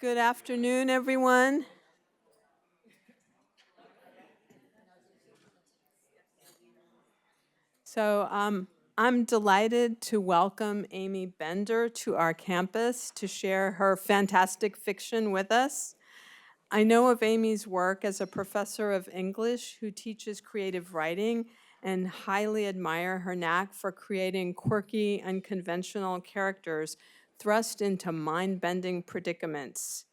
Good afternoon, everyone. I'm delighted to welcome Aimee Bender to our campus to share her fantastic fiction with us. I know of Aimee's work as a professor of English who teaches creative writing and highly admire her knack for creating quirky, unconventional characters thrust into mind-bending predicaments.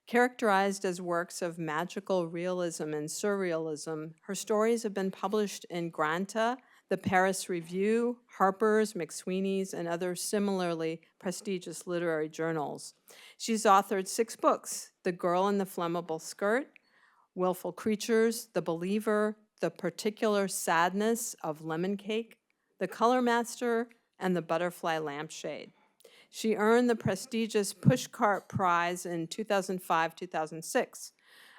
Characterized as works of magical realism and surrealism, her stories have been published in Granta, the Paris Review, Harper's, McSweeney's, and other similarly prestigious literary journals. She's authored 6 books: The Girl in the Flammable Skirt, Willful Creatures, The Believer, The Particular Sadness of Lemon Cake, The Color Master, and The Butterfly Lampshade. She earned the prestigious Pushcart Prize in 2005-2006.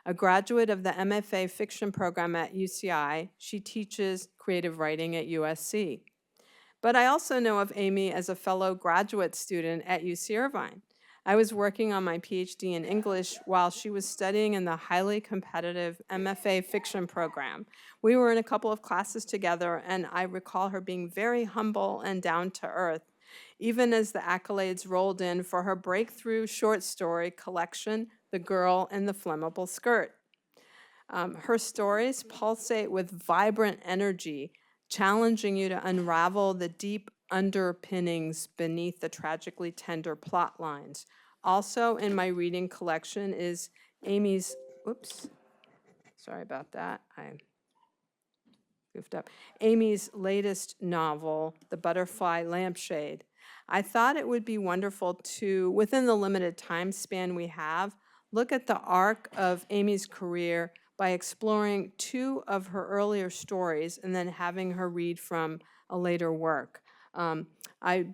A graduate of the MFA fiction program at UCI, she teaches creative writing at USC. But I also know of Aimee as a fellow graduate student at UC Irvine. I was working on my PhD in English while she was studying in the highly competitive MFA fiction program. We were in a couple of classes together, and I recall her being very humble and down to earth, even as the accolades rolled in for her breakthrough short story collection, The Girl in the Flammable Skirt. Her stories pulsate with vibrant energy, challenging you to unravel the deep underpinnings beneath the tragically tender plot lines. Also in my reading collection is Aimee's, sorry about that, I goofed up. Aimee's latest novel, The Butterfly Lampshade. I thought it would be wonderful to, within the limited time span we have, look at the arc of Aimee's career by exploring 2 of her earlier stories and then having her read from a later work.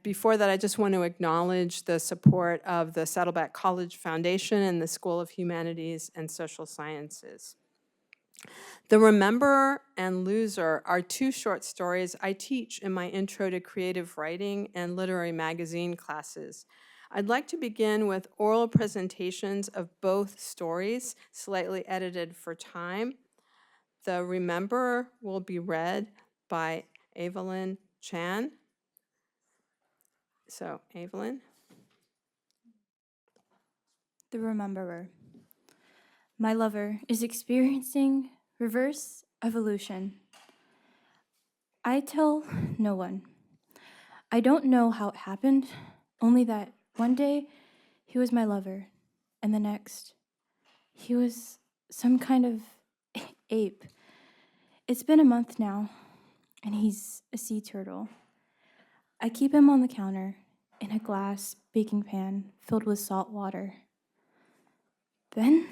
Before that, I just want to acknowledge the support of the Saddleback College Foundation and the School of Humanities and Social Sciences. The Rememberer and Loser are 2 short stories I teach in my Intro to Creative Writing and Literary Magazine classes. I'd like to begin with oral presentations of both stories, slightly edited for time. The Rememberer will be read by Evelyn Chan. So, Evelyn. The Rememberer. My lover is experiencing reverse evolution. I tell no one. I don't know how it happened, only that one day he was my lover, and the next he was some kind of ape. It's been a month now, and he's a sea turtle. I keep him on the counter in a glass baking pan filled with salt water. Then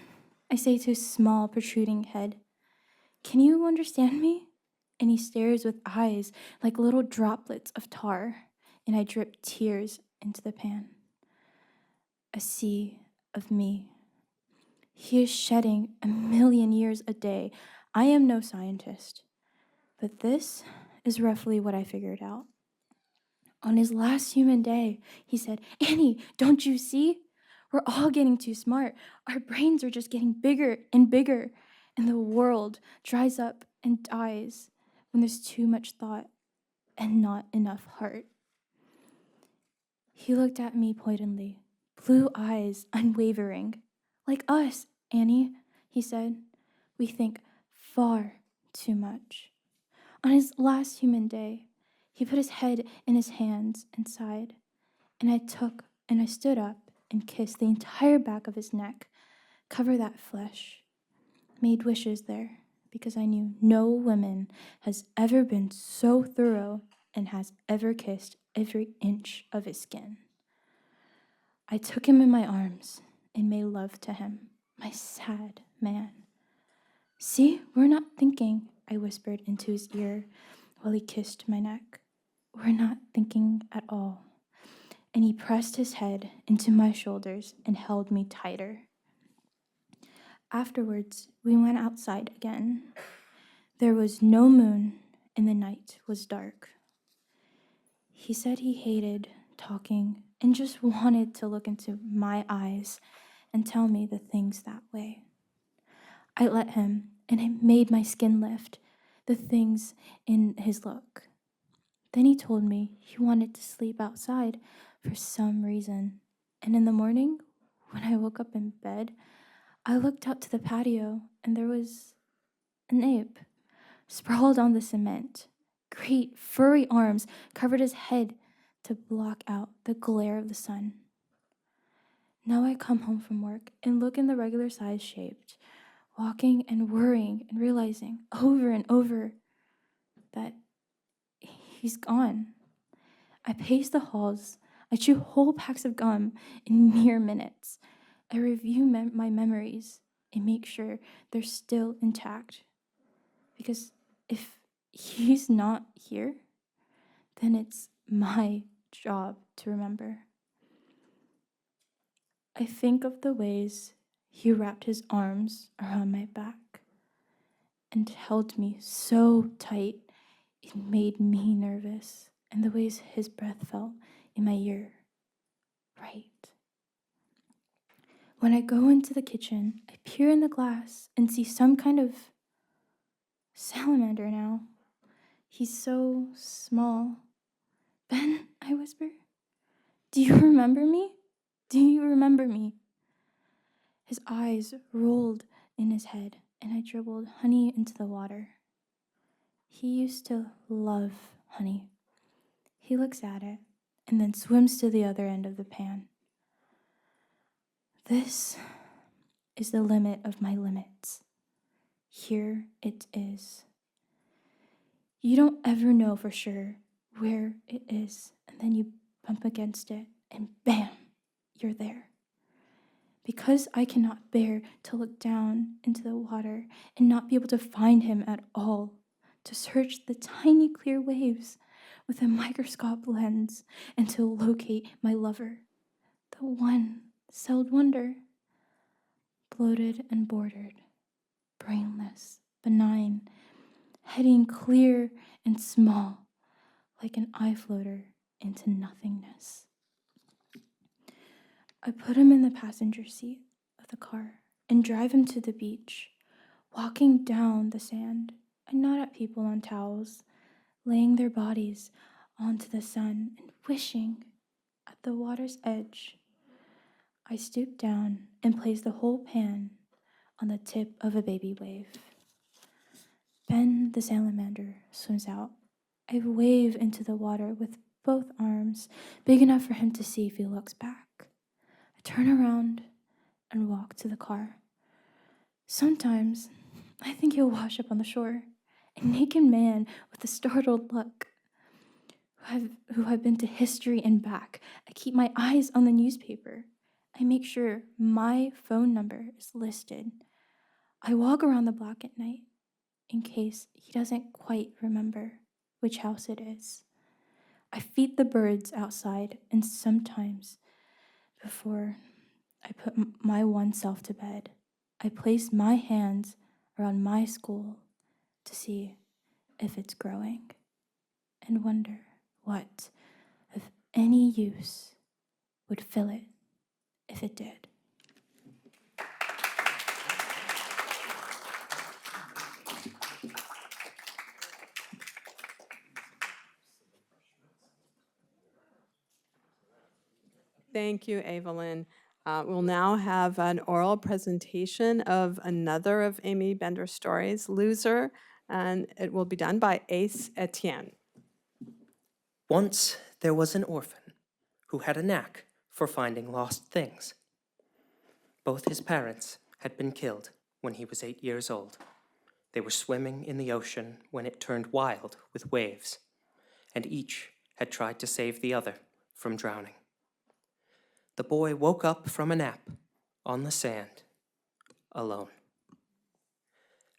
I say to his small, protruding head, "Can you understand me?" And he stares with eyes like little droplets of tar, and I drip tears into the pan. A sea of me. He is shedding 1,000,000 years a day. I am no scientist, but this is roughly what I figured out. On his last human day, he said, "Annie, don't you see? We're all getting too smart. Our brains are just getting bigger and bigger, and the world dries up and dies when there's too much thought and not enough heart." He looked at me pointedly, blue eyes unwavering. "Like us, Annie," he said. "We think far too much." On his last human day, he put his head in his hands and sighed, and I stood up and kissed the entire back of his neck, cover that flesh, made wishes there, because I knew no woman has ever been so thorough and has ever kissed every inch of his skin. I took him in my arms and made love to him, my sad man. "See, we're not thinking," I whispered into his ear while he kissed my neck. "We're not thinking at all." And he pressed his head into my shoulders and held me tighter. Afterwards, we went outside again. There was no moon, and the night was dark. He said he hated talking and just wanted to look into my eyes and tell me the things that way. I let him, and it made my skin lift, the things in his look. Then he told me he wanted to sleep outside for some reason. And in the morning, when I woke up in bed, I looked out to the patio, and there was an ape sprawled on the cement. Great furry arms covered his head to block out the glare of the sun. Now I come home from work and look in the regular size shaped, walking and worrying and realizing over and over that he's gone. I pace the halls. I chew whole packs of gum in mere minutes. I review my memories and make sure they're still intact. Because if he's not here, then it's my job to remember. I think of the ways he wrapped his arms around my back and held me so tight it made me nervous, and the ways his breath felt in my ear. Right. When I go into the kitchen, I peer in the glass and see some kind of salamander now. He's so small. Ben, I whisper, do you remember me? Do you remember me? His eyes rolled in his head, and I dribbled honey into the water. He used to love honey. He looks at it and then swims to the other end of the pan. This is the limit of my limits. Here it is. You don't ever know for sure where it is, and then you bump against it, and bam, you're there. Because I cannot bear to look down into the water and not be able to find him at all, to search the tiny clear waves with a microscope lens and to locate my lover, the one celled wonder, bloated and bordered, brainless, benign, heading clear and small, like an eye floater into nothingness. I put him in the passenger seat of the car and drive him to the beach, walking down the sand. I nod at people on towels, laying their bodies onto the sun and wishing at the water's edge. I stoop down and place the whole pan on the tip of a baby wave. Ben the salamander swims out. I wave into the water with both arms, big enough for him to see if he looks back. I turn around and walk to the car. Sometimes I think he'll wash up on the shore, a naked man with a startled look, who have been to history and back. I keep my eyes on the newspaper. I make sure my phone number is listed. I walk around the block at night in case he doesn't quite remember which house it is. I feed the birds outside, and sometimes before I put my one self to bed, I place my hands around my school to see if it's growing and wonder what, of any use, would fill it if it did. Thank you, Evelyn. We'll now have an oral presentation of another of Aimee Bender's stories, Loser, and it will be done by Ace Etienne. Once there was an orphan who had a knack for finding lost things. Both his parents had been killed when he was 8 years old. They were swimming in the ocean when it turned wild with waves, and each had tried to save the other from drowning. The boy woke up from a nap on the sand, alone.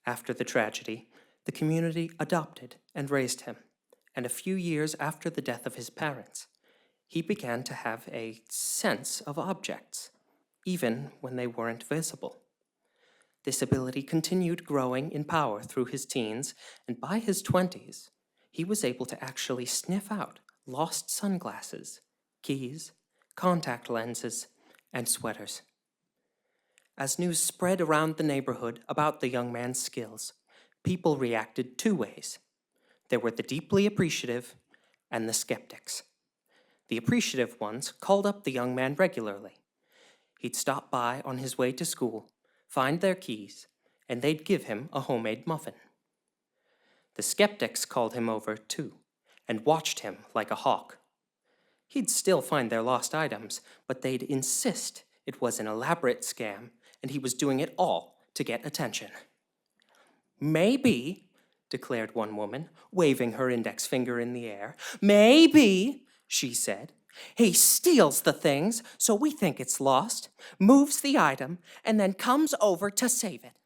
After the tragedy, the community adopted and raised him, and a few years after the death of his parents, he began to have a sense of objects, even when they weren't visible. This ability continued growing in power through his teens, and by his 20s, he was able to actually sniff out lost sunglasses, keys, contact lenses, and sweaters. As news spread around the neighborhood about the young man's skills, people reacted two ways. There were the deeply appreciative and the skeptics. The appreciative ones called up the young man regularly. He'd stop by on his way to school, find their keys, and they'd give him a homemade muffin. The skeptics called him over, too, and watched him like a hawk. He'd still find their lost items, but they'd insist it was an elaborate scam, and he was doing it all to get attention. "Maybe," declared one woman, waving her index finger in the air, "maybe," she said, "he steals the things, so we think it's lost, moves the item, and then comes over to save it.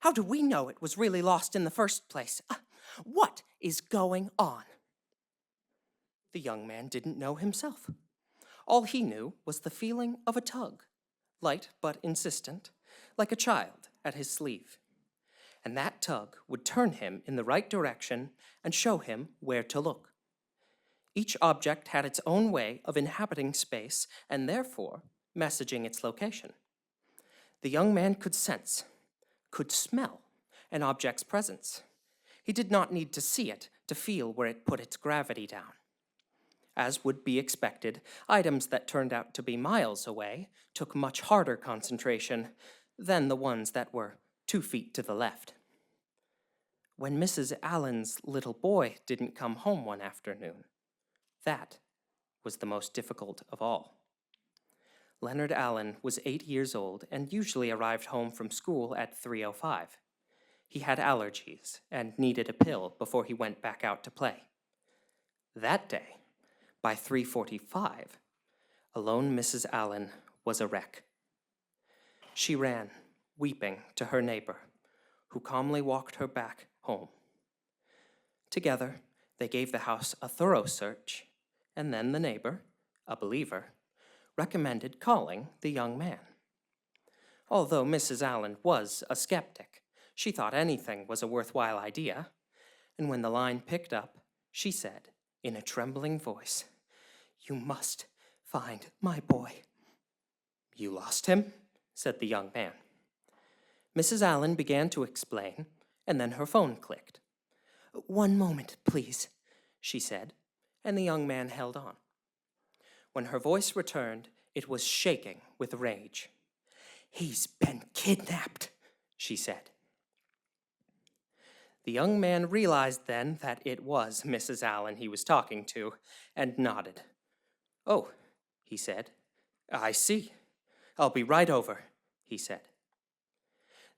How do we know it was really lost in the first place? What is going on?" The young man didn't know himself. All he knew was the feeling of a tug, light but insistent, like a child at his sleeve. And that tug would turn him in the right direction and show him where to look. Each object had its own way of inhabiting space and therefore messaging its location. The young man could sense, could smell an object's presence. He did not need to see it to feel where it put its gravity down. As would be expected, items that turned out to be miles away took much harder concentration than the ones that were 2 feet to the left. When Mrs. Allen's little boy didn't come home one afternoon, that was the most difficult of all. Leonard Allen was 8 years old and usually arrived home from school at 3:05. He had allergies and needed a pill before he went back out to play. That day, by 3:45, alone Mrs. Allen was a wreck. She ran, weeping, to her neighbor, who calmly walked her back home. Together, they gave the house a thorough search, and then the neighbor, a believer, recommended calling the young man. Although Mrs. Allen was a skeptic, she thought anything was a worthwhile idea, and when the line picked up, she said, in a trembling voice, "You must find my boy." "You lost him?" said the young man. Mrs. Allen began to explain, and then her phone clicked. "One moment, please," she said, and the young man held on. When her voice returned, it was shaking with rage. "He's been kidnapped," she said. The young man realized then that it was Mrs. Allen he was talking to, and nodded. "Oh," he said. "I see. I'll be right over," he said.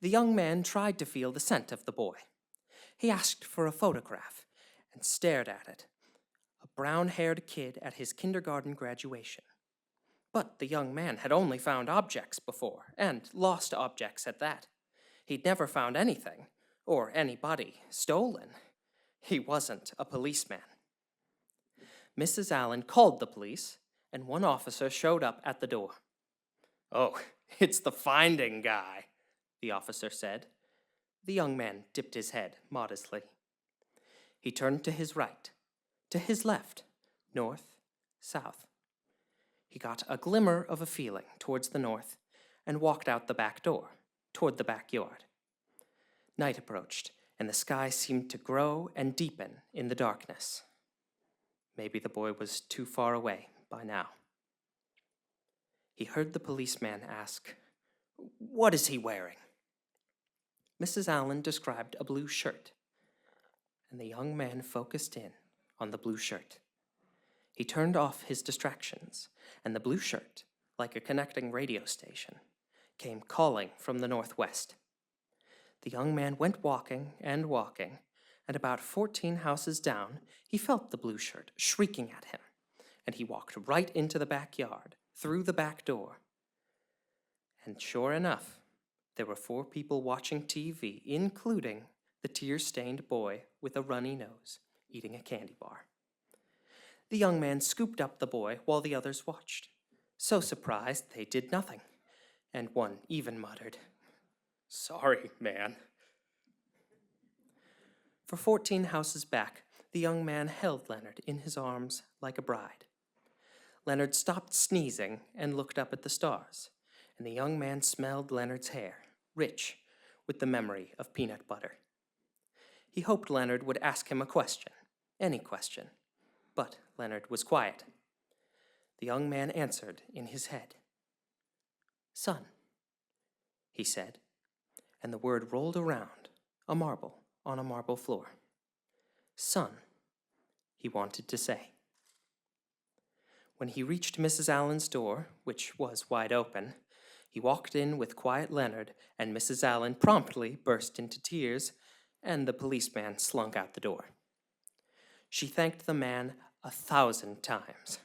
The young man tried to feel the scent of the boy. He asked for a photograph and stared at it. A brown-haired kid at his kindergarten graduation. But the young man had only found objects before, and lost objects at that. He'd never found anything, or anybody, stolen. He wasn't a policeman. Mrs. Allen called the police, and one officer showed up at the door. "Oh, it's the finding guy," the officer said. The young man dipped his head modestly. He turned to his right, to his left, north, south. He got a glimmer of a feeling towards the north and walked out the back door, toward the backyard. Night approached, and the sky seemed to grow and deepen in the darkness. Maybe the boy was too far away by now. He heard the policeman ask, "What is he wearing?" Mrs. Allen described a blue shirt, and the young man focused in on the blue shirt. He turned off his distractions, and the blue shirt, like a connecting radio station, came calling from the northwest. The young man went walking, and about 14 houses down, he felt the blue shirt shrieking at him, and he walked right into the backyard, through the back door. And sure enough, there were 4 people watching TV, including the tear-stained boy with a runny nose, eating a candy bar. The young man scooped up the boy while the others watched, so surprised they did nothing, and one even muttered, "Sorry, man." For 14 houses back, the young man held Leonard in his arms like a bride. Leonard stopped sneezing and looked up at the stars, and the young man smelled Leonard's hair, rich with the memory of peanut butter. He hoped Leonard would ask him a question, any question, but Leonard was quiet. The young man answered in his head. "Son," he said, and the word rolled around, a marble on a marble floor. "Son," he wanted to say. When he reached Mrs. Allen's door, which was wide open, he walked in with quiet Leonard, and Mrs. Allen promptly burst into tears, and the policeman slunk out the door. She thanked the man 1,000 times.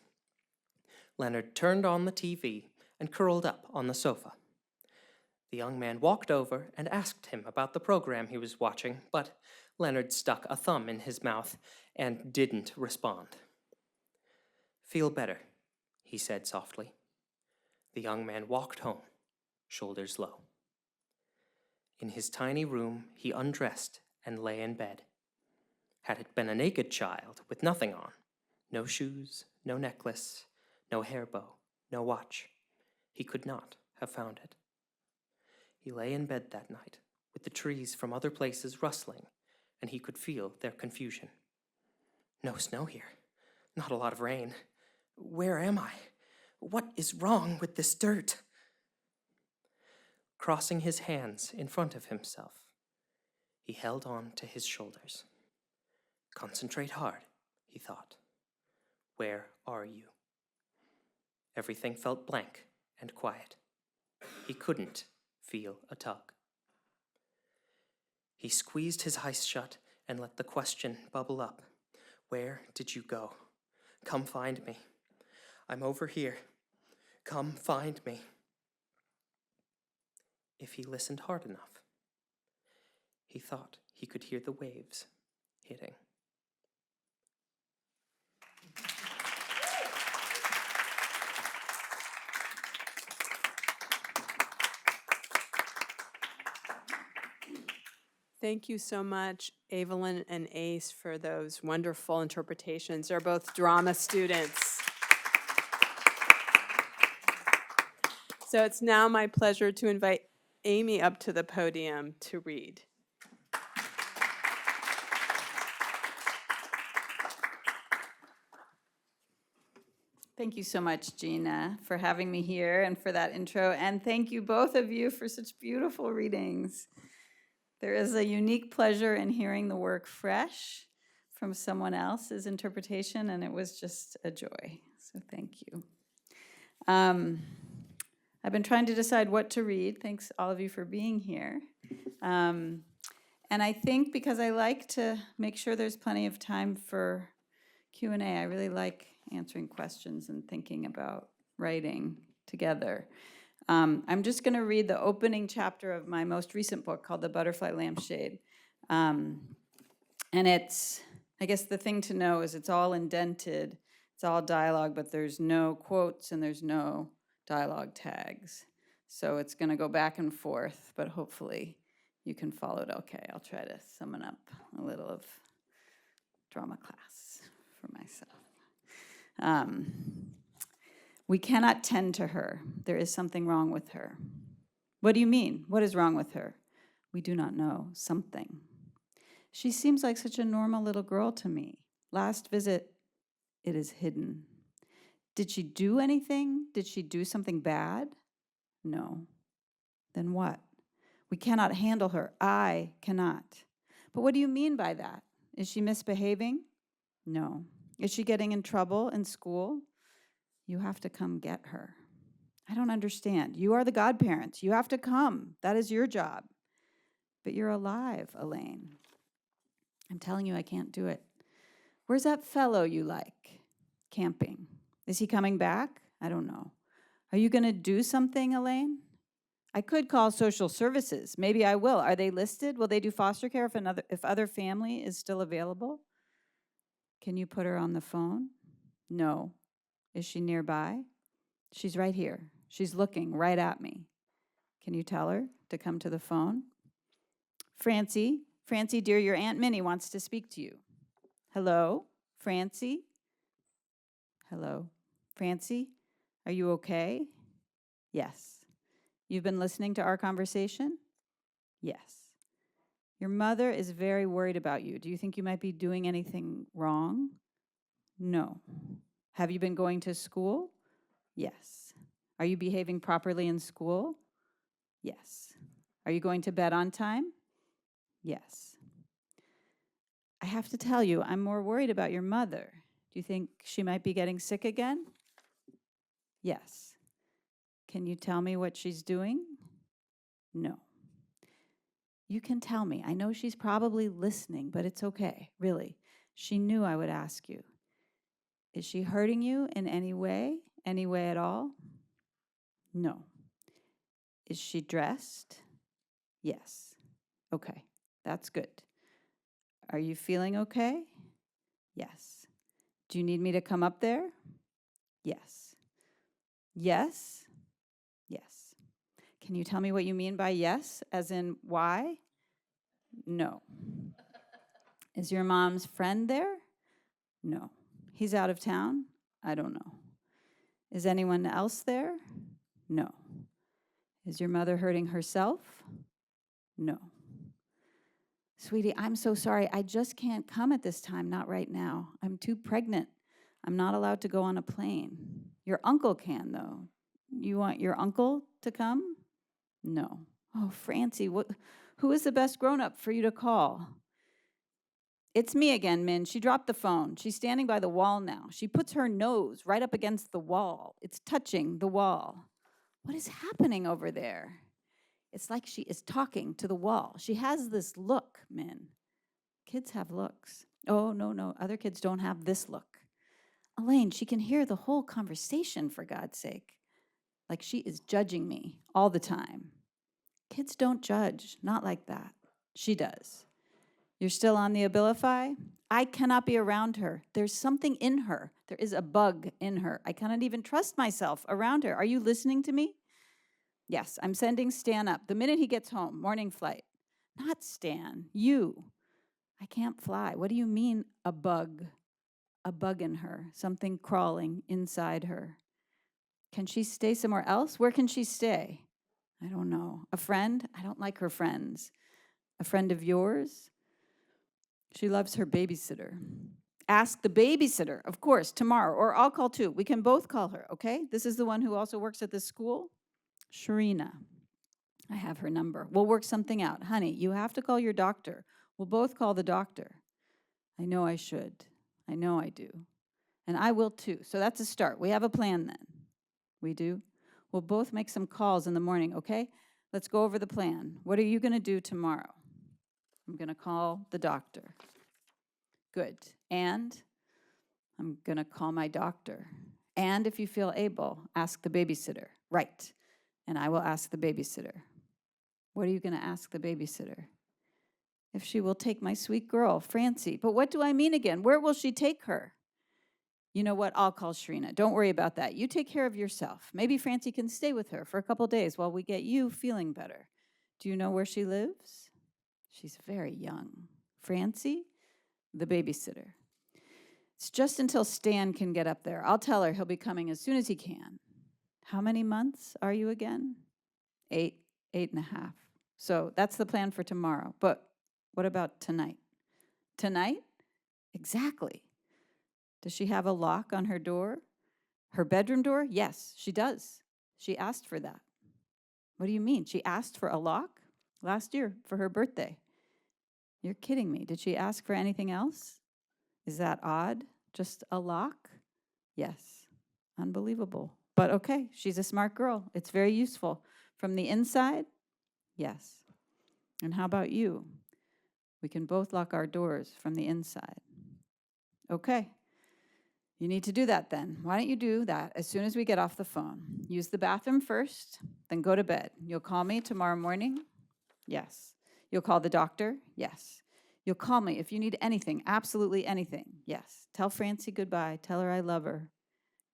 Leonard turned on the TV and curled up on the sofa. The young man walked over and asked him about the program he was watching, but Leonard stuck a thumb in his mouth and didn't respond. "Feel better," he said softly. The young man walked home, shoulders low. In his tiny room, he undressed and lay in bed. Had it been a naked child with nothing on, no shoes, no necklace, no hair bow, no watch, he could not have found it. He lay in bed that night, with the trees from other places rustling, and he could feel their confusion. No snow here, not a lot of rain. Where am I? What is wrong with this dirt? Crossing his hands in front of himself, he held on to his shoulders. Concentrate hard, he thought. Where are you? Everything felt blank and quiet. He couldn't feel a tug. He squeezed his eyes shut and let the question bubble up. Where did you go? Come find me. I'm over here. Come find me. If he listened hard enough, he thought he could hear the waves hitting. Thank you so much, Evelyn and Ace, for those wonderful interpretations. They're both drama students. So it's now my pleasure to invite Aimee up to the podium to read. Thank you so much, Gina, for having me here and for that intro. And thank you, both of you, for such beautiful readings. There is a unique pleasure in hearing the work fresh from someone else's interpretation, and it was just a joy. So thank you. I've been trying to decide what to read. Thanks, all of you, for being here. And I think because I like to make sure there's plenty of time for Q&A, I really like answering questions and thinking about writing together. I'm just going to read the opening chapter of my most recent book called The Butterfly Lampshade. And it's, I guess the thing to know is it's all indented, it's all dialogue, but there's no quotes and there's no dialogue tags. So it's going to go back and forth, but hopefully you can follow it okay. I'll try to summon up a little of drama class for myself. We cannot tend to her. There is something wrong with her. What do you mean? What is wrong with her? We do not know. Something. She seems like such a normal little girl to me. Last visit, it is hidden. Did she do anything? Did she do something bad? No. Then what? We cannot handle her. I cannot. But what do you mean by that? Is she misbehaving? No. Is she getting in trouble in school? You have to come get her. I don't understand. You are the godparents. You have to come. That is your job. But you're alive, Elaine. I'm telling you, I can't do it. Where's that fellow you like? Camping. Is he coming back? I don't know. Are you going to do something, Elaine? I could call social services. Maybe I will. Are they listed? Will they do foster care if other family is still available? Can you put her on the phone? No. Is she nearby? She's right here. She's looking right at me. Can you tell her to come to the phone? Francie, dear, your Aunt Minnie wants to speak to you. Hello, Francie? Hello, Francie, are you okay? Yes. You've been listening to our conversation? Yes. Your mother is very worried about you. Do you think you might be doing anything wrong? No. Have you been going to school? Yes. Are you behaving properly in school? Yes. Are you going to bed on time? Yes. I have to tell you, I'm more worried about your mother. Do you think she might be getting sick again? Yes. Can you tell me what she's doing? No. You can tell me. I know she's probably listening, but it's okay, really. She knew I would ask you. Is she hurting you in any way at all? No. Is she dressed? Yes. Okay, that's good. Are you feeling okay? Yes. Do you need me to come up there? Yes. Yes? Yes. Can you tell me what you mean by yes, as in why? No. Is your mom's friend there? No. He's out of town? I don't know. Is anyone else there? No. Is your mother hurting herself? No. Sweetie, I'm so sorry. I just can't come at this time, not right now. I'm too pregnant. I'm not allowed to go on a plane. Your uncle can, though. You want your uncle to come? No. Oh, Francie, who is the best grown-up for you to call? It's me again, Min. She dropped the phone. She's standing by the wall now. She puts her nose right up against the wall. It's touching the wall. What is happening over there? It's like she is talking to the wall. She has this look, Min. Kids have looks. Oh, no. Other kids don't have this look. Elaine, she can hear the whole conversation, for God's sake. Like she is judging me all the time. Kids don't judge, not like that. She does. You're still on the Abilify? I cannot be around her. There's something in her. There is a bug in her. I cannot even trust myself around her. Are you listening to me? Yes, I'm sending Stan up the minute he gets home, morning flight. Not Stan, you. I can't fly. What do you mean, a bug? A bug in her, something crawling inside her. Can she stay somewhere else? Where can she stay? I don't know. A friend? I don't like her friends. A friend of yours? She loves her babysitter. Ask the babysitter, of course, tomorrow, or I'll call too. We can both call her, okay? This is the one who also works at this school. Sharina. I have her number. We'll work something out. Honey, you have to call your doctor. We'll both call the doctor. I know I should. I know I do. And I will too. So that's a start. We have a plan then. We do? We'll both make some calls in the morning, okay? Let's go over the plan. What are you going to do tomorrow? I'm going to call the doctor. Good. And I'm going to call my doctor. And if you feel able, ask the babysitter. Right. And I will ask the babysitter. What are you going to ask the babysitter? If she will take my sweet girl, Francie. But what do I mean again? Where will she take her? You know what? I'll call Sharina. Don't worry about that. You take care of yourself. Maybe Francie can stay with her for a couple days while we get you feeling better. Do you know where she lives? She's very young. Francie? The babysitter. It's just until Stan can get up there. I'll tell her he'll be coming as soon as he can. How many months are you again? 8 and a half. So that's the plan for tomorrow. But what about tonight? Tonight? Exactly. Does she have a lock on her door? Her bedroom door? Yes, she does. She asked for that. What do you mean? She asked for a lock? Last year for her birthday. You're kidding me. Did she ask for anything else? Is that odd? Just a lock? Yes. Unbelievable. But okay, she's a smart girl. It's very useful. From the inside? Yes. And how about you? We can both lock our doors from the inside. Okay. You need to do that then. Why don't you do that as soon as we get off the phone? Use the bathroom first, then go to bed. You'll call me tomorrow morning? Yes. You'll call the doctor? Yes. You'll call me if you need anything, absolutely anything. Yes. Tell Francie goodbye. Tell her I love her.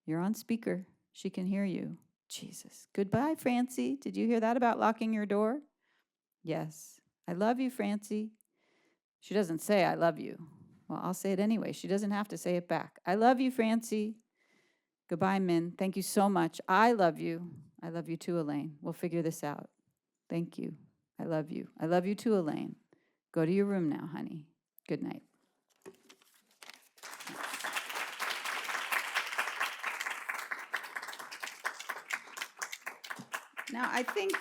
You're on speaker. She can hear you. Jesus. Goodbye, Francie. Did you hear that about locking your door? Yes. I love you, Francie. She doesn't say I love you. Well, I'll say it anyway. She doesn't have to say it back. I love you, Francie. Goodbye, Min. Thank you so much. I love you. I love you too, Elaine. We'll figure this out. Thank you. I love you. I love you too, Elaine. Go to your room now, honey. Good night. Now, I think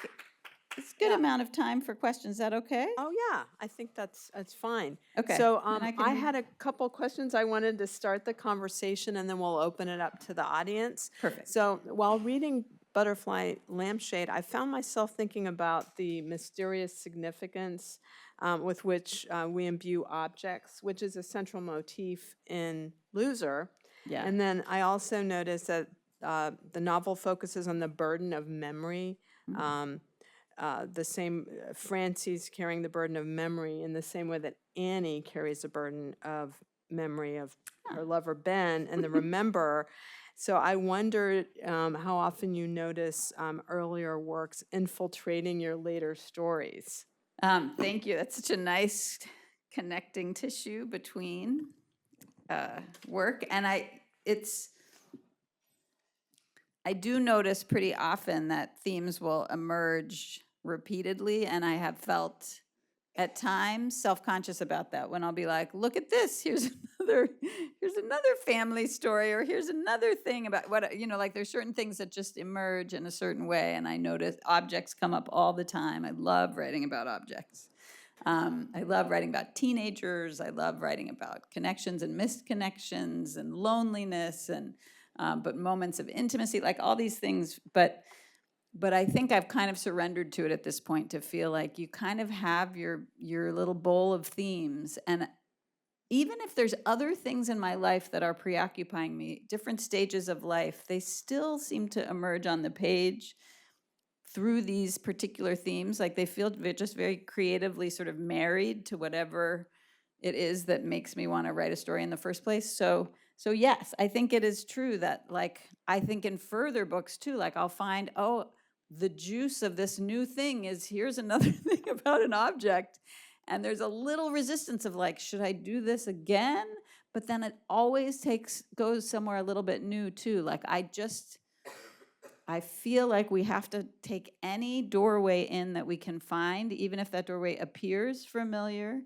it's a good amount of time for questions. Is that okay? Oh, yeah, I think that's fine. Okay, So then I can I read- had a couple questions I wanted to start the conversation, and then we'll open it up to the audience. Perfect. So while reading Butterfly Lampshade, I found myself thinking about the mysterious significance with which we imbue objects, which is a central motif in Loser. Yeah. And then I also noticed that the novel focuses on the burden of memory. The same, Francie's carrying the burden of memory in the same way that Annie carries the burden of memory of her lover Ben and the rememberer. So I wondered how often you notice earlier works infiltrating your later stories. Thank you. That's such a nice connecting tissue between work. And I do notice pretty often that themes will emerge repeatedly, and I have felt at times self-conscious about that when I'll be like, look at this, here's another family story, or here's another thing about what, like there's certain things that just emerge in a certain way, and I notice objects come up all the time. I love writing about objects. I love writing about teenagers. I love writing about connections and missed connections and loneliness and but moments of intimacy, like all these things. But I think I've kind of surrendered to it at this point to feel like you kind of have your little bowl of themes. And even if there's other things in my life that are preoccupying me, different stages of life, they still seem to emerge on the page through these particular themes. Like they feel just very creatively sort of married to whatever it is that makes me want to write a story in the first place. So yes, I think it is true that, like, I think in further books too, like I'll find, the juice of this new thing is here's another thing about an object. And there's a little resistance of like, should I do this again? But then it always goes somewhere a little bit new too. Like I feel like we have to take any doorway in that we can find, even if that doorway appears familiar.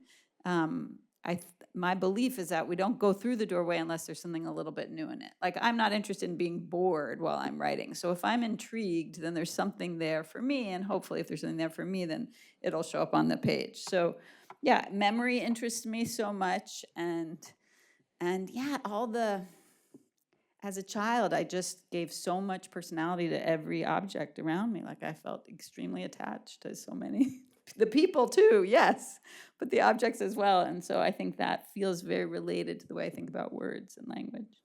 My belief is that we don't go through the doorway unless there's something a little bit new in it. Like I'm not interested in being bored while I'm writing. So if I'm intrigued, then there's something there for me. And hopefully if there's something there for me, then it'll show up on the page. So yeah, memory interests me so much. And yeah, as a child, I just gave so much personality to every object around me. Like I felt extremely attached to so many. The people too, yes, but the objects as well. And so I think that feels very related to the way I think about words and language.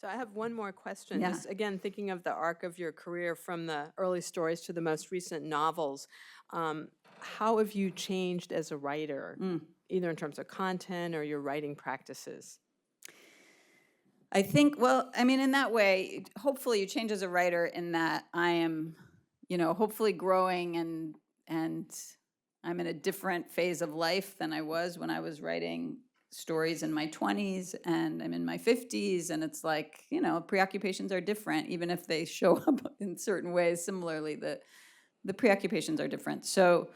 So I have one more question. Yeah. Just again, thinking of the arc of your career from the early stories to the most recent novels, how have you changed as a writer, either in terms of content or your writing practices? I think, well, I mean, in that way, hopefully you change as a writer in that I am, hopefully growing and I'm in a different phase of life than I was when I was writing stories in my 20s, and I'm in my 50s, and it's like, preoccupations are different, even if they show up in certain ways similarly, the preoccupations are different. So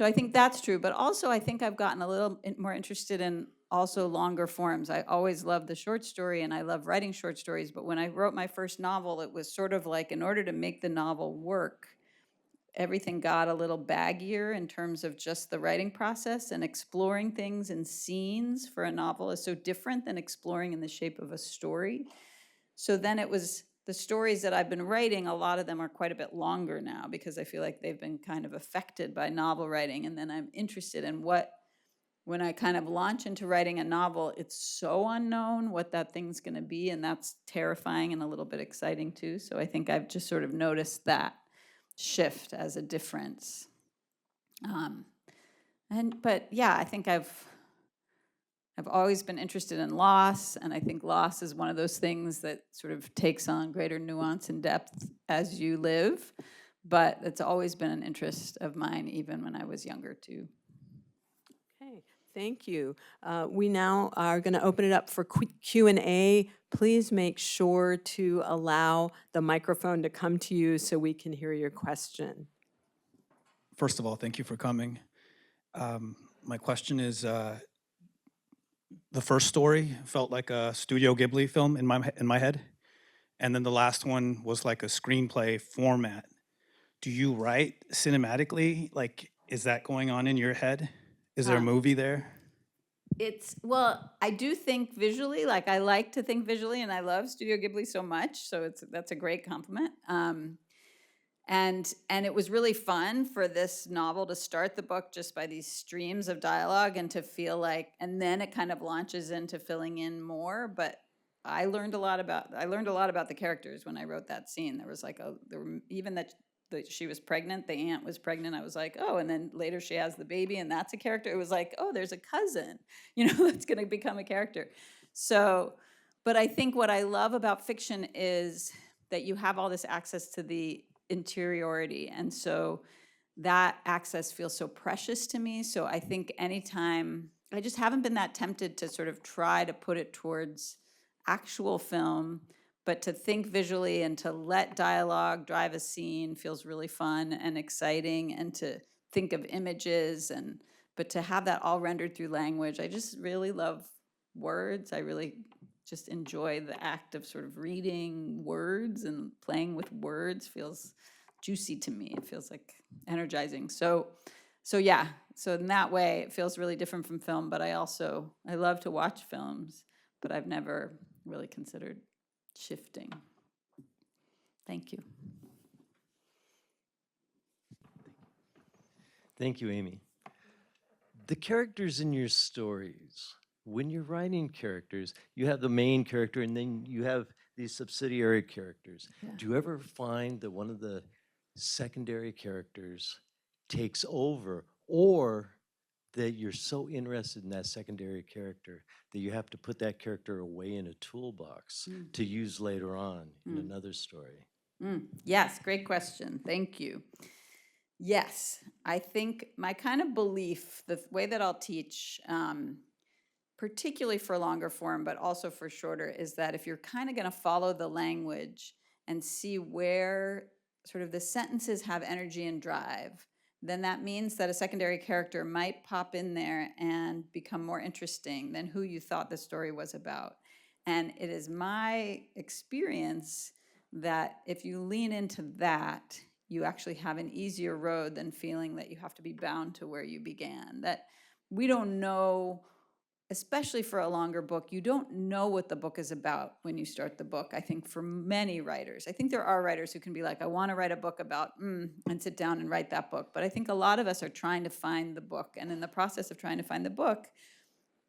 I think that's true, but also I think I've gotten a little more interested in also longer forms. I always loved the short story, and I love writing short stories, but when I wrote my first novel, it was sort of like, in order to make the novel work, everything got a little baggier in terms of just the writing process, and exploring things in scenes for a novel is so different than exploring in the shape of a story. So then it was the stories that I've been writing, a lot of them are quite a bit longer now because I feel like they've been kind of affected by novel writing. And then I'm interested in when I kind of launch into writing a novel, it's so unknown what that thing's going to be. And that's terrifying and a little bit exciting too. So I think I've just sort of noticed that shift as a difference. But yeah, I think I've always been interested in loss, and I think loss is one of those things that sort of takes on greater nuance and depth as you live, but it's always been an interest of mine, even when I was younger too. Okay, Thank you. We now are going to open it up for Q&A. Please make sure to allow the microphone to come to you so we can hear your question. First of all, thank you for coming. My question is, the first story felt like a Studio Ghibli film in my head, and then the last one was like a screenplay format. Do you write cinematically? Like, is that going on in your head? Is there a movie there? Well, I do think visually, like I like to think visually, and I love Studio Ghibli so much, so that's a great compliment. And it was really fun for this novel to start the book just by these streams of dialogue and to feel like, and then it kind of launches into filling in more. But I learned a lot about the characters when I wrote that scene. There was like even that she was pregnant, the aunt was pregnant. I was like, oh, and then later she has the baby, and that's a character. It was like, oh, there's a cousin, that's going to become a character. So, but I think what I love about fiction is that you have all this access to the interiority, and so that access feels so precious to me. So I think anytime, I just haven't been that tempted to sort of try to put it towards actual film, but to think visually and to let dialogue drive a scene feels really fun and exciting, and to think of images, but to have that all rendered through language. I just really love words. I really just enjoy the act of sort of reading words, and playing with words feels juicy to me. It feels like energizing. So yeah, so in that way it feels really different from film, but I love to watch films, but I've never really considered shifting. Thank you. Thank you, Aimee. The characters in your stories, when you're writing characters, you have the main character and then you have these subsidiary characters. Yeah. Do you ever find that one of the secondary characters takes over, or that you're so interested in that secondary character that you have to put that character away in a toolbox to use later on in another story? Yes, great question. Thank you. Yes, I think my kind of belief, the way that I'll teach, particularly for longer form, but also for shorter, is that if you're kind of going to follow the language and see where sort of the sentences have energy and drive, then that means that a secondary character might pop in there and become more interesting than who you thought the story was about. And it is my experience that if you lean into that, you actually have an easier road than feeling that you have to be bound to where you began. That we don't know, especially for a longer book, you don't know what the book is about when you start the book. I think for many writers, I think there are writers who can be like, I want to write a book about, and sit down and write that book. But I think a lot of us are trying to find the book. And in the process of trying to find the book,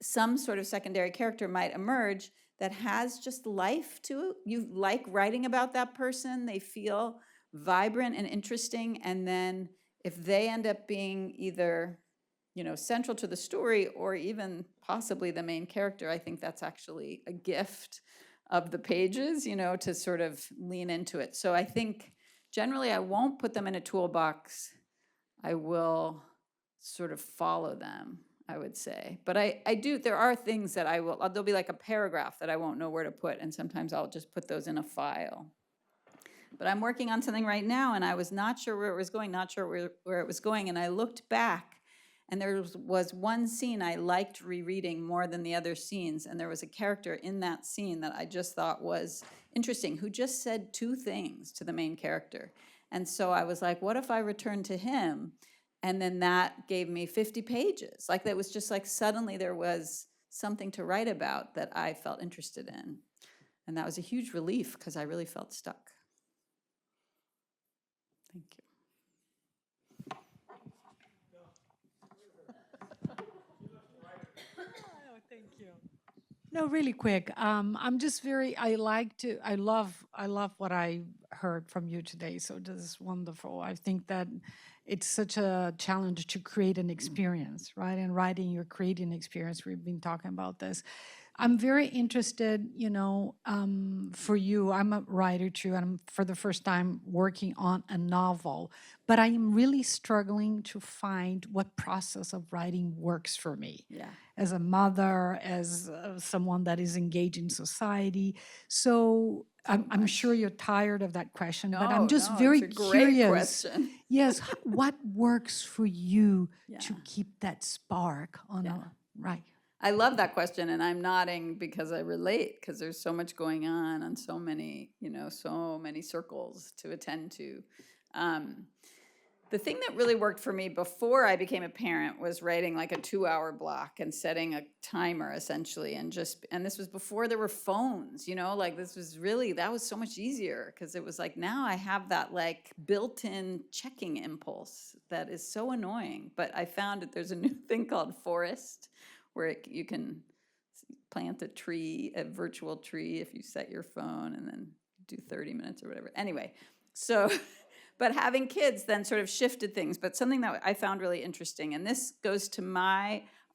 some sort of secondary character might emerge that has just life to it. You like writing about that person. They feel vibrant and interesting. And then if they end up being either central to the story or even possibly the main character, I think that's actually a gift of the pages, to sort of lean into it. So I think generally I won't put them in a toolbox. I will sort of follow them, I would say. But I do, there are things that there'll be like a paragraph that I won't know where to put, and sometimes I'll just put those in a file. But I'm working on something right now, and I was not sure where it was going, and I looked back, and there was one scene I liked rereading more than the other scenes, and there was a character in that scene that I just thought was interesting, who just said two things to the main character. And so I was like, what if I returned to him? And then that gave me 50 pages. Like, that was just like suddenly there was something to write about that I felt interested in. And that was a huge relief because I really felt stuck. Thank you. Thank you. No, really quick. I'm just I love what I heard from you today. So this is wonderful. I think that it's such a challenge to create an experience, right? And writing, you're creating an experience. We've been talking about this. I'm very interested, for you, I'm a writer too, and I'm for the first time working on a novel, but I am really struggling to find what process of writing works for me. Yeah. As a mother, as someone that is engaged in society. So I'm sure you're tired of that question, but I'm just very it's a great curious. question. Yes, what works for you to Yeah. keep that spark on Yeah. a right? I love that question, and I'm nodding because I relate, because there's so much going on so many, so many circles to attend to. The thing that really worked for me before I became a parent was writing like a 2-hour block and setting a timer essentially, and this was before there were phones, like this was really, that was so much easier, because it was like, now I have that like built-in checking impulse that is so annoying. But I found that there's a new thing called Forest, where you can plant a virtual tree if you set your phone and then do 30 minutes or whatever. Anyway, so but having kids then sort of shifted things. But something that I found really interesting, and this goes to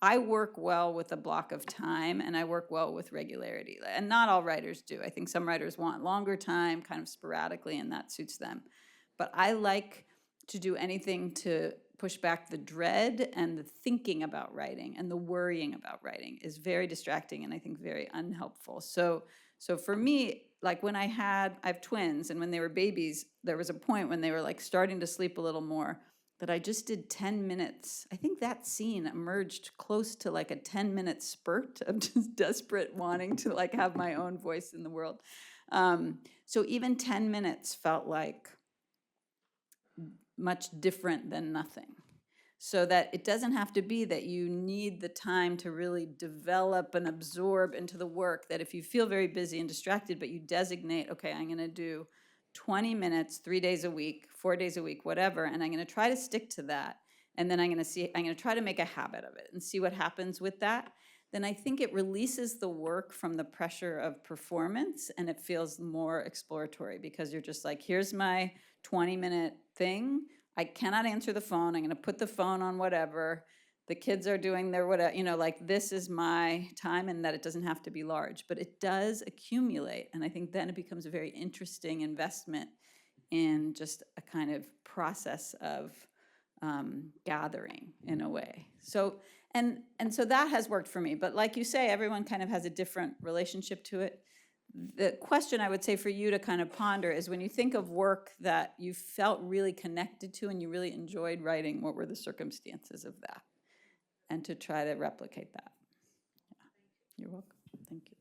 I work well with a block of time, and I work well with regularity. And not all writers do. I think some writers want longer time, kind of sporadically, and that suits them. But I like to do anything to push back the dread and the thinking about writing, and the worrying about writing is very distracting and I think very unhelpful. So for me, like when I have twins, and when they were babies, there was a point when they were like starting to sleep a little more, that I just did 10 minutes. I think that scene emerged close to like a 10-minute spurt of just desperate wanting to like have my own voice in the world. So even 10 minutes felt like much different than nothing. So that it doesn't have to be that you need the time to really develop and absorb into the work, that if you feel very busy and distracted, but you designate, okay, I'm going to do 20 minutes, 3 days a week, 4 days a week, whatever, and I'm going to try to stick to that. And then I'm going to try to make a habit of it and see what happens with that. Then I think it releases the work from the pressure of performance, and it feels more exploratory, because you're just like, here's my 20-minute thing. I cannot answer the phone. I'm going to put the phone on whatever. The kids are doing their whatever, like this is my time, and that it doesn't have to be large, but it does accumulate. And I think then it becomes a very interesting investment in just a kind of process of gathering in a way. So, and so that has worked for me. But like you say, everyone kind of has a different relationship to it. The question I would say for you to kind of ponder is, when you think of work that you felt really connected to and you really enjoyed writing, what were the circumstances of that? And to try to replicate that. Yeah. You're welcome. Thank you.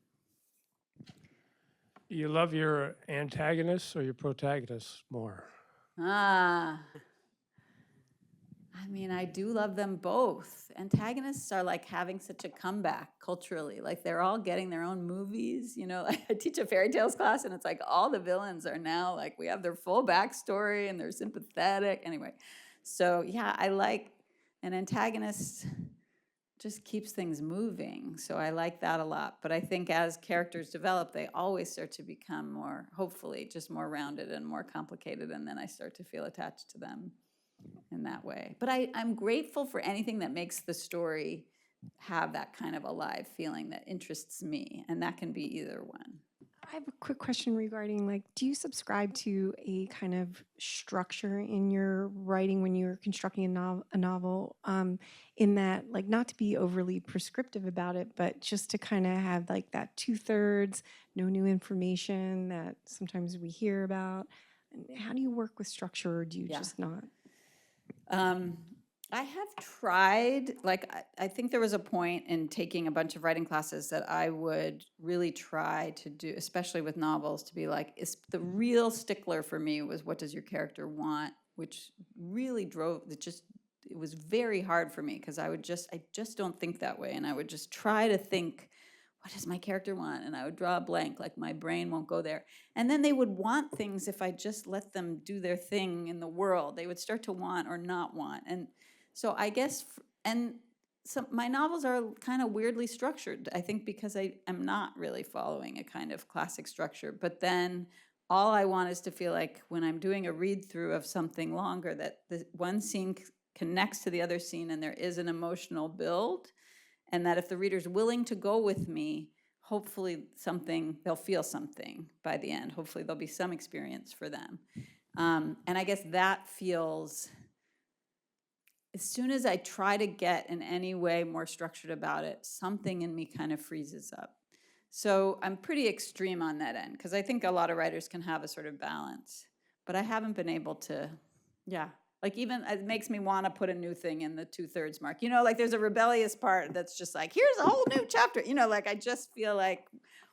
You love your antagonists or your protagonists more? I mean, I do love them both. Antagonists are like having such a comeback culturally. Like they're all getting their own movies. I teach a fairy tales class, and it's like all the villains are now like, we have their full backstory and they're sympathetic. Anyway, so yeah, I like an antagonist just keeps things moving. So I like that a lot. But I think as characters develop, they always start to become more, hopefully, just more rounded and more complicated. And then I start to feel attached to them in that way. But I'm grateful for anything that makes the story have that kind of alive feeling that interests me. And that can be either one. I have a quick question regarding, do you subscribe to a kind of structure in your writing when you're constructing a novel, in that, not to be overly prescriptive about it, but just to kind of have that 2/3, no new information that sometimes we hear about? And how do you work with structure, or do you just not? I have tried, I think there was a point in taking a bunch of writing classes that I would really try to do, especially with novels, to be the real stickler for me was, what does your character want? Which really it was very hard for me, because I just don't think that way. And I would just try to think, what does my character want? And I would draw a blank, my brain won't go there. And then they would want things if I just let them do their thing in the world. They would start to want or not want. And so I guess, my novels are kind of weirdly structured, I think, because I am not really following a kind of classic structure. But then all I want is to feel like when I'm doing a read-through of something longer, that the one scene connects to the other scene and there is an emotional build. And that if the reader's willing to go with me, hopefully they'll feel something by the end. Hopefully there'll be some experience for them. And I guess that feels, as soon as I try to get in any way more structured about it, something in me kind of freezes up. So I'm pretty extreme on that end, because I think a lot of writers can have a sort of balance. But I haven't been able to, like even it makes me want to put a new thing in the 2/3 mark. You know, like there's a rebellious part that's just like, here's a whole new chapter. You know, like I just feel like,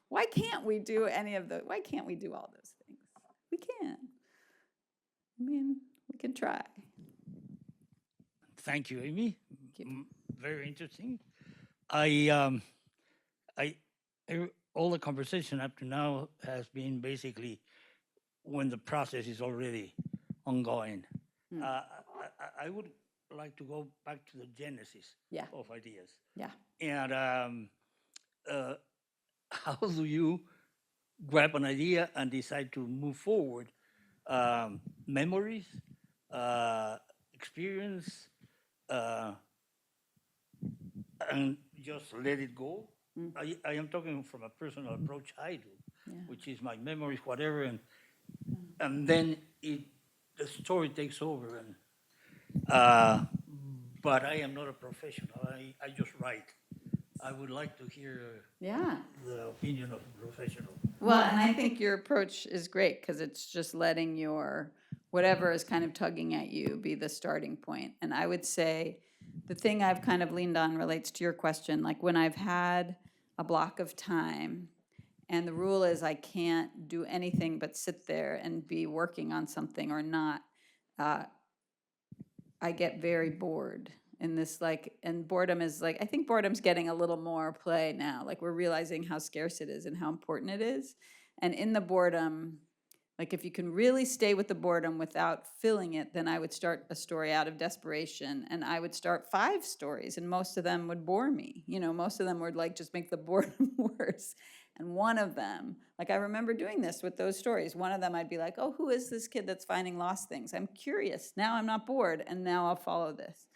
why can't we do why can't we do all those things? We can. I mean, we can try. Thank you, Aimee. you. Very interesting. All the conversation up to now has been basically when the process is already ongoing. I would like to go back to the genesis of ideas. Yeah. And how do you grab an idea and decide to move forward? Memories, experience, and just let it go. I am talking from a personal approach I do, which is my memories, whatever, and then the story takes over. And but I am not a professional. I just write. I would like to hear the opinion of a professional. Well, and I think your approach is great, because it's just letting your whatever is kind of tugging at you be the starting point. And I would say the thing I've kind of leaned on relates to your question. Like when I've had a block of time and the rule is I can't do anything but sit there and be working on something or not, I get very bored in this, like, and boredom is like, I think boredom's getting a little more play now. Like we're realizing how scarce it is and how important it is. And in the boredom, like if you can really stay with the boredom without filling it, then I would start a story out of desperation, and I would start 5 stories, and most of them would bore me. You know, most of them would like just make the boredom worse. And one of them, like I remember doing this with those stories. One of them I'd be like, oh, who is this kid that's finding lost things? I'm curious. Now I'm not bored, and now I'll follow this.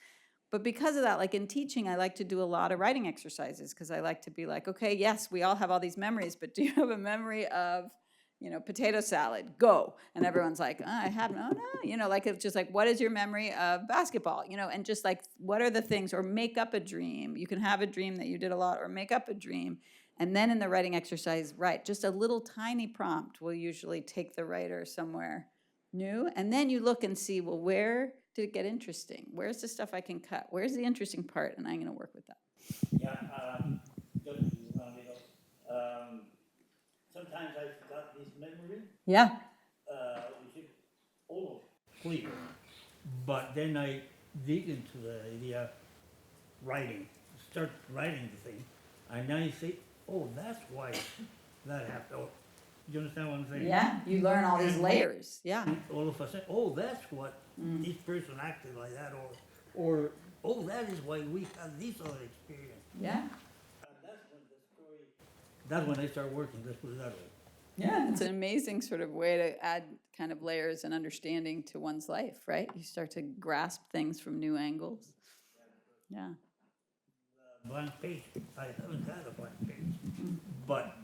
But because of that, like in teaching, I like to do a lot of writing exercises, because I like to be like, okay, yes, we all have all these memories, but do you have a memory of, you know, potato salad? Go. And everyone's like, oh, I have no. You know, like it's just like, what is your memory of basketball? You know, and just like, what are the things? Or make up a dream. You can have a dream that you did a lot, or make up a dream. And then in the writing exercise, write. Just a little tiny prompt will usually take the writer somewhere new. And then you look and see, well, where did it get interesting? Where's the stuff I can cut? Where's the interesting part? And I'm going to work with that. Yeah, sometimes I forgot this memory. Yeah. Which is all clear. But then I dig into the idea, start writing the thing, and then I say, oh, that's why that happened. Oh, you understand what I'm saying? Yeah, you learn all these layers. Yeah. All of a sudden, oh, that's what this person acted like that, or oh, that is why we had this other experience. Yeah. And that's when I start working, let's put it that way. Yeah, it's an amazing sort of way to add kind of layers and understanding to one's life, right? You start to grasp things from new angles. Yeah. Blank page, I haven't had a blank page, but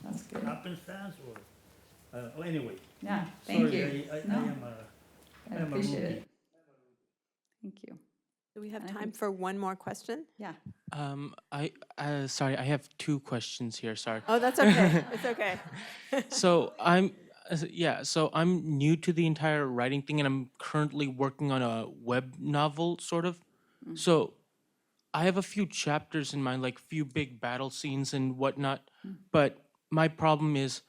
That's good. happenstance or, anyway. Yeah, thank Sorry, you. I No, am I a appreciate rookie. it. Thank you. Do we have I time think- for one more question? Yeah. Sorry, I have 2 questions here. Sorry. Oh, that's okay. It's okay. So so I'm new to the entire writing thing, and I'm currently working on a web novel, sort of. So I have a few chapters in mind, like few big battle scenes and whatnot. But my problem is,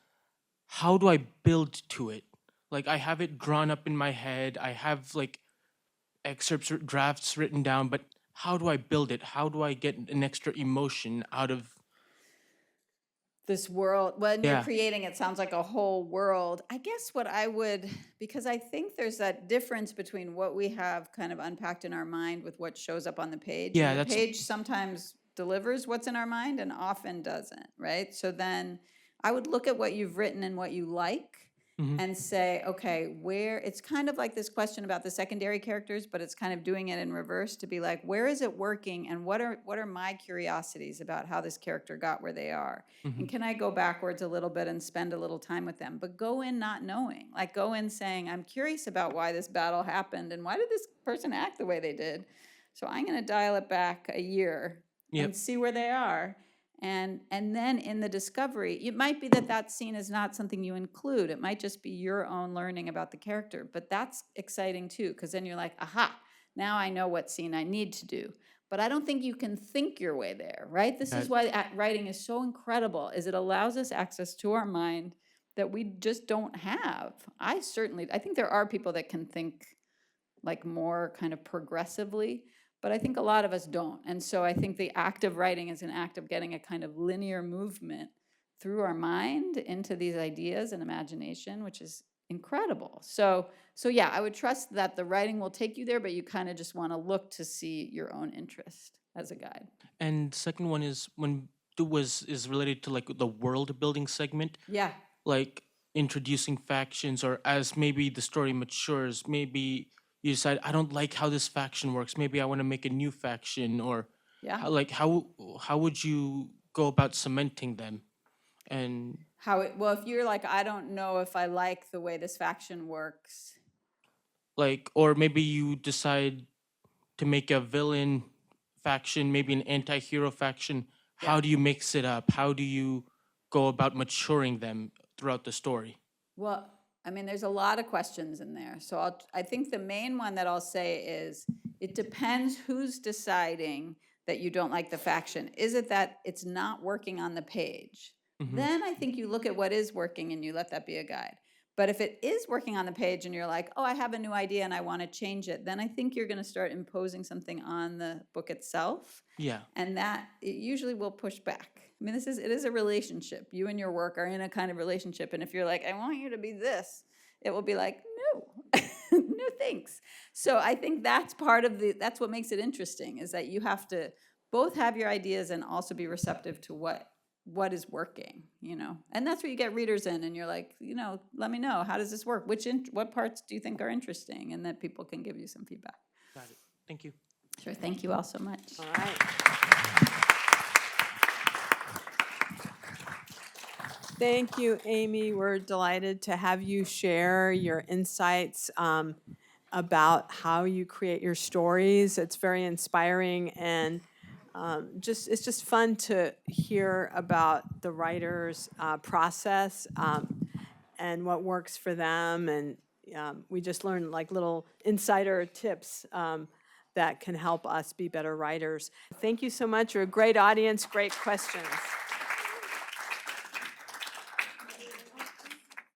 how do I build to it? Like I have it drawn up in my head. I have like excerpts or drafts written down, but how do I build it? How do I get an extra emotion out of This world, when you're Yeah. creating it, sounds like a whole world. I guess what I would, because I think there's that difference between what we have kind of unpacked in our mind with what shows up on the page. Yeah, And the that's- page sometimes delivers what's in our mind and often doesn't, right? So then I would look at what you've written and what you like, and say, okay, where, it's kind of like this question about the secondary characters, but it's kind of doing it in reverse to be like, where is it working and what are my curiosities about how this character got where they are? And can I go backwards a little bit and spend a little time with them? But go in not knowing, like go in saying, I'm curious about why this battle happened and why did this person act the way they did? So I'm gonna dial it back a year and see where they are. And then in the discovery, it might be that that scene is not something you include. It might just be your own learning about the character. But that's exciting too, because then you're like, aha, now I know what scene I need to do. But I don't think you can think your way there, right? This is why writing is so incredible, is it allows us access to our mind that we just don't have. I think there are people that can think like more kind of progressively, but I think a lot of us don't. And so I think the act of writing is an act of getting a kind of linear movement through our mind into these ideas and imagination, which is incredible. So yeah, I would trust that the writing will take you there, but you kind of just want to look to see your own interest as a guide. And second one is is related to like the world building segment, Yeah. like introducing factions, or as maybe the story matures, maybe you decide, I don't like how this faction works. Maybe I want to make a new faction, or Yeah. how would you go about cementing them? And Well, if you're like, I don't know if I like the way this faction works. like, or maybe you decide to make a villain faction, maybe an anti-hero faction. How do you mix it up? How do you go about maturing them throughout the story? Well, I mean, there's a lot of questions in there. So I think the main one that I'll say is, it depends who's deciding that you don't like the faction. Is it that it's not working on the page? Then I think you look at what is working and you let that be a guide. But if it is working on the page and you're like, oh, I have a new idea and I want to change it, then I think you're going to start imposing something on the book itself. Yeah. And that it usually will push back. I mean, it is a relationship. You and your work are in a kind of relationship. And if you're like, I want you to be this, it will be like, no, no thanks. So I think that's that's what makes it interesting, is that you have to both have your ideas and also be receptive to what is working, And that's where you get readers in and you're like, let me know, how does this work? What parts do you think are interesting? And that people can give you some feedback. Got it. Thank you. Sure, thank you all so much. All right. Thank you, Aimee. We're delighted to have you share your insights about how you create your stories. It's very inspiring, and it's just fun to hear about the writer's process and what works for them. And we just learned like little insider tips that can help us be better writers. Thank you so much. You're a great audience, great questions.